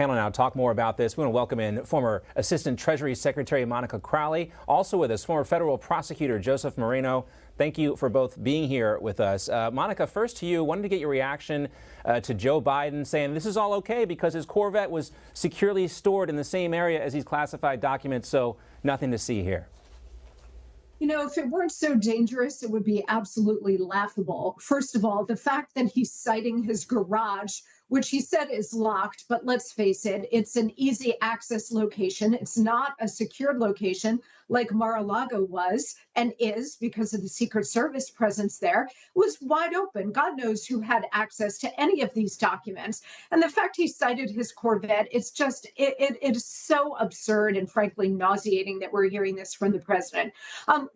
Panel now talk more about this. We want to welcome in former Assistant Treasury Secretary Monica Crowley. Also with us, former federal prosecutor Joseph Moreno. Thank you for both being here with us. Monica, first to you, wanted to get your reaction to Joe Biden saying this is all okay because his Corvette was securely stored in the same area as these classified documents, so nothing to see here. You know, if it weren't so dangerous, it would be absolutely laughable. First of all, the fact that he's citing his garage, which he said is locked, but let's face it, it's an easy access location. It's not a secured location like Mar-a-Lago was and is because of the Secret Service presence there. It was wide open. God knows who had access to any of these documents. And the fact he cited his Corvette, it's just, it is so absurd and frankly nauseating that we're hearing this from the president.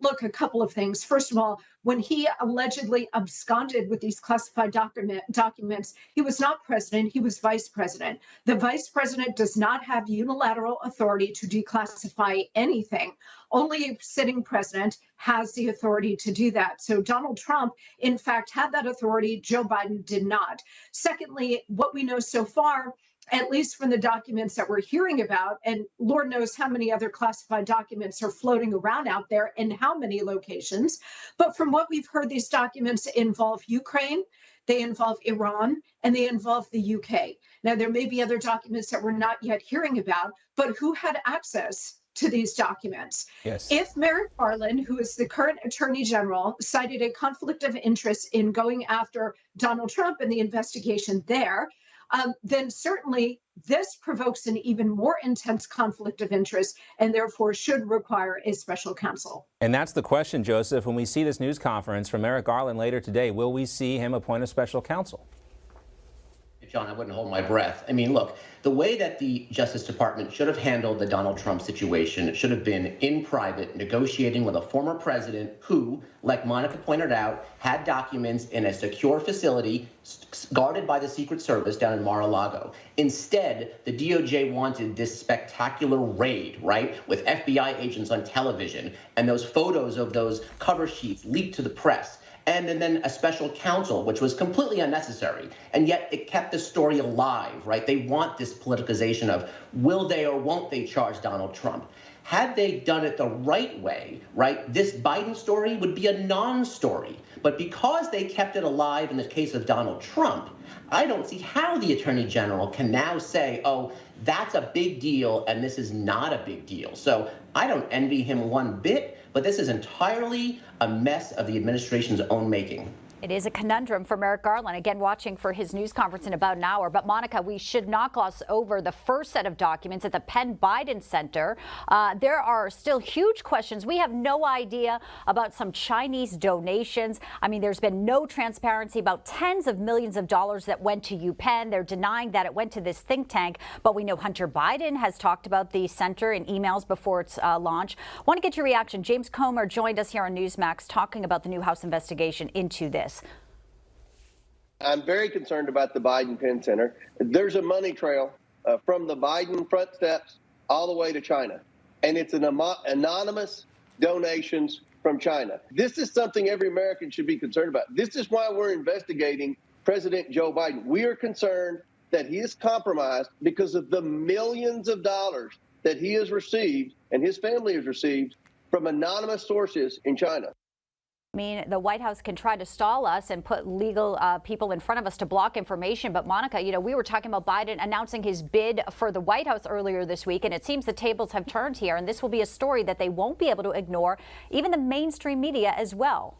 Look, a couple of things. First of all, when he allegedly absconded with these classified documents, he was not president, he was vice president. The vice president does not have unilateral authority to declassify anything. Only a sitting president has the authority to do that. So Donald Trump, in fact, had that authority. Joe Biden did not. Secondly, what we know so far, at least from the documents that we're hearing about, and Lord knows how many other classified documents are floating around out there in how many locations. But from what we've heard, these documents involve Ukraine, they involve Iran, and they involve the UK. Now, there may be other documents that we're not yet hearing about, but who had access to these documents? Yes. If Merrick Garland, who is the current attorney general, cited a conflict of interest in going after Donald Trump and the investigation there, then certainly this provokes an even more intense conflict of interest and therefore should require a special counsel. And that's the question, Joseph. When we see this news conference from Merrick Garland later today, will we see him appoint a special counsel? John, I wouldn't hold my breath. I mean, look, the way that the Justice Department should have handled the Donald Trump situation, it should have been in private, negotiating with a former president who, like Monica pointed out, had documents in a secure facility guarded by the Secret Service down in Mar-a-Lago. Instead, the DOJ wanted this spectacular raid, right, with FBI agents on television and those photos of those cover sheets leaked to the press. And then a special counsel, which was completely unnecessary. And yet it kept the story alive, right? They want this politicization of will they or won't they charge Donald Trump? Had they done it the right way, right, this Biden story would be a non-story. But because they kept it alive in the case of Donald Trump, I don't see how the Attorney General can now say, oh, that's a big deal and this is not a big deal. So I don't envy him one bit, but this is entirely a mess of the administration's own making. It is a conundrum for Merrick Garland, again, watching for his news conference in about an hour. But Monica, we should not gloss over the first set of documents at the Penn Biden Center. There are still huge questions. We have no idea about some Chinese donations. I mean, there's been no transparency about tens of millions of dollars that went to UPenn. They're denying that it went to this think tank. But we know Hunter Biden has talked about the center in emails before its launch. Want to get your reaction. James Comer joined us here on Newsmax talking about the new House investigation into this. I'm very concerned about the Biden Penn Center. There's a money trail from the Biden front steps all the way to China, and it's an anonymous donations from China. This is something every American should be concerned about. This is why we're investigating President Joe Biden. We are concerned that he is compromised because of the millions of dollars that he has received and his family has received from anonymous sources in China. I mean, the White House can try to stall us and put legal people in front of us to block information. But Monica, you know, we were talking about Biden announcing his bid for the White House earlier this week, and it seems the tables have turned here. And this will be a story that they won't be able to ignore, even the mainstream media as well.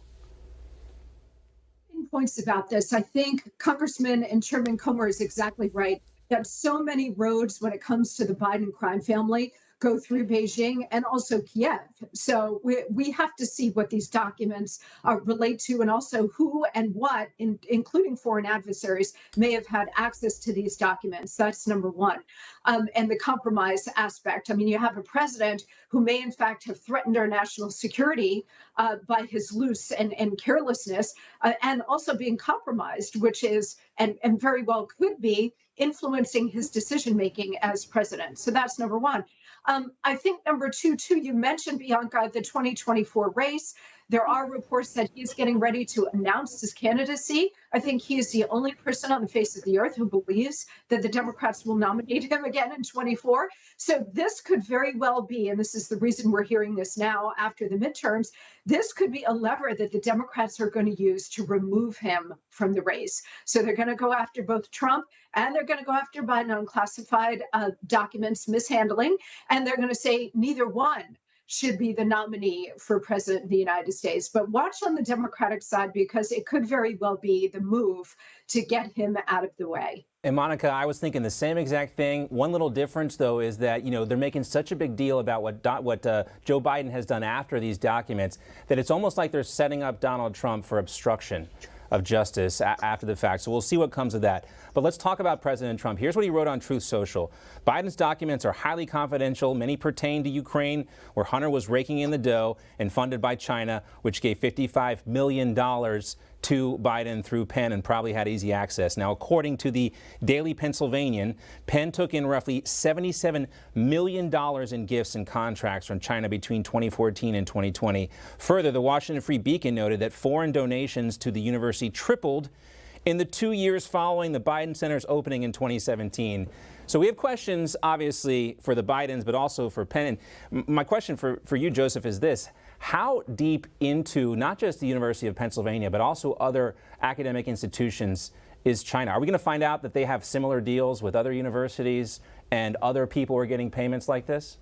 Points about this. I think Congressman and Chairman Comer is exactly right that so many roads when it comes to the Biden crime family go through Beijing and also Kiev. So we have to see what these documents relate to and also who and what, including foreign adversaries, may have had access to these documents. That's number one. And the compromise aspect. I mean, you have a president who may, in fact, have threatened our national security by his loose and carelessness and also being compromised, which is and very well could be influencing his decision making as president. So that's number one. I think number two, too, you mentioned, Bianca, the 2024 race. There are reports that he's getting ready to announce his candidacy. I think he is the only person on the face of the earth who believes that the Democrats will nominate him again in 24. So this could very well be, and this is the reason we're hearing this now after the midterms, this could be a lever that the Democrats are going to use to remove him from the race. So they're going to go after both Trump and they're going to go after Biden on classified documents mishandling. And they're going to say neither one should be the nominee for president of the United States. But watch on the Democratic side, because it could very well be the move to get him out of the way. And Monica, I was thinking the same exact thing. One little difference, though, is that, they're making such a big deal about what Joe Biden has done after these documents that it's almost like they're setting up Donald Trump for obstruction of justice after the fact. So we'll see what comes of that. But let's talk about President Trump. Here's what he wrote on Truth Social. Biden's documents are highly confidential. Many pertain to Ukraine, where Hunter was raking in the dough, and funded by China, which gave $55 million to Biden through Penn and probably had easy access. Now, according to the Daily Pennsylvanian, Penn took in roughly $77 million in gifts and contracts from China between 2014 and 2020. Further, the Washington Free Beacon noted that foreign donations to the university tripled in the 2 years following the Biden Center's opening in 2017. So we have questions, obviously, for the Bidens, but also for Penn. And my question for you, Joseph, is this. How deep into not just the University of Pennsylvania, but also other academic institutions is China? Are we going to find out that they have similar deals with other universities and other people are getting payments like this?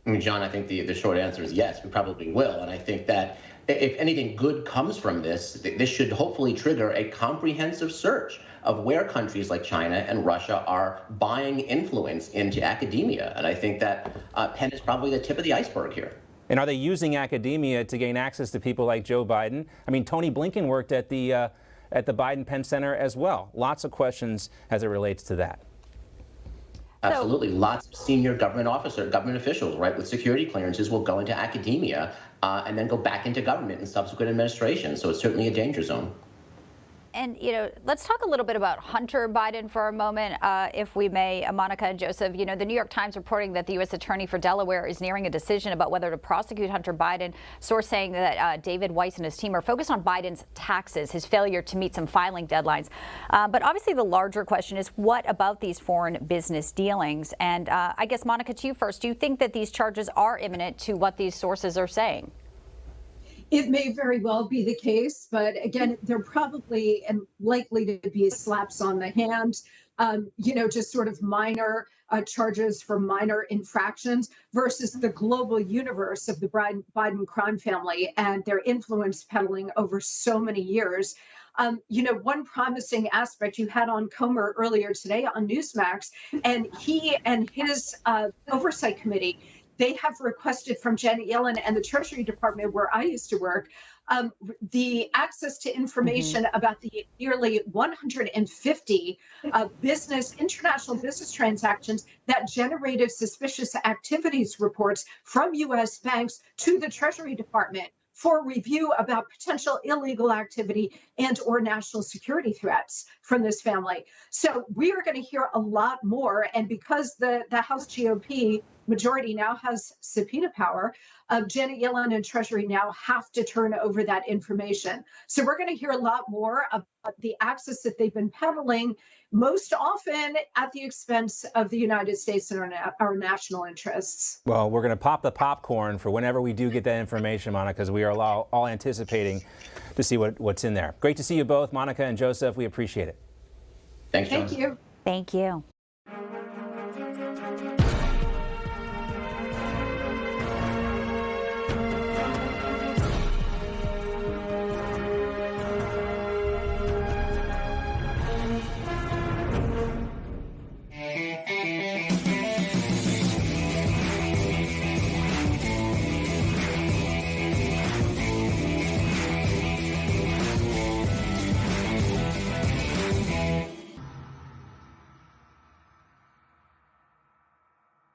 I mean, John, I think the short answer is yes, we probably will. And I think that if anything good comes from this, this should hopefully trigger a comprehensive search of where countries like China and Russia are buying influence into academia. And I think that Penn is probably the tip of the iceberg here. And are they using academia to gain access to people like Joe Biden? I mean, Tony Blinken worked at the Biden Penn Center as well. Lots of questions as it relates to that. Absolutely. Lots of senior government officials, right, with security clearances will go into academia and then go back into government in subsequent administrations. So it's certainly a danger zone. And, let's talk a little bit about Hunter Biden for a moment, if we may, Monica and Joseph. The New York Times reporting that the U.S. Attorney for Delaware is nearing a decision about whether to prosecute Hunter Biden. Source saying that David Weiss and his team are focused on Biden's taxes, his failure to meet some filing deadlines. But obviously the larger question is, what about these foreign business dealings? And I guess, Monica, to you first. Do you think that these charges are imminent to what these sources are saying? It may very well be the case, but again, they're probably and likely to be slaps on the hand, just sort of minor charges for minor infractions versus the global universe of the Biden crime family and their influence peddling over so many years. One promising aspect you had on Comer earlier today on Newsmax, and he and his oversight committee, they have requested from Janet Yellen and the Treasury Department, where I used to work, the access to information about the nearly 150 international business transactions that generated suspicious activities reports from U.S. banks to the Treasury Department for review about potential illegal activity and or national security threats from this family. So we are going to hear a lot more. And because the House GOP majority now has subpoena power, Janet Yellen and Treasury now have to turn over that information. So we're going to hear a lot more about the access that they've been peddling, most often at the expense of the United States and our national interests. Well, we're going to pop the popcorn for whenever we do get that information, Monica, because we are all anticipating to see what's in there. Great to see you both, Monica and Joseph. We appreciate it. Thanks, John. Thank you. Thank you.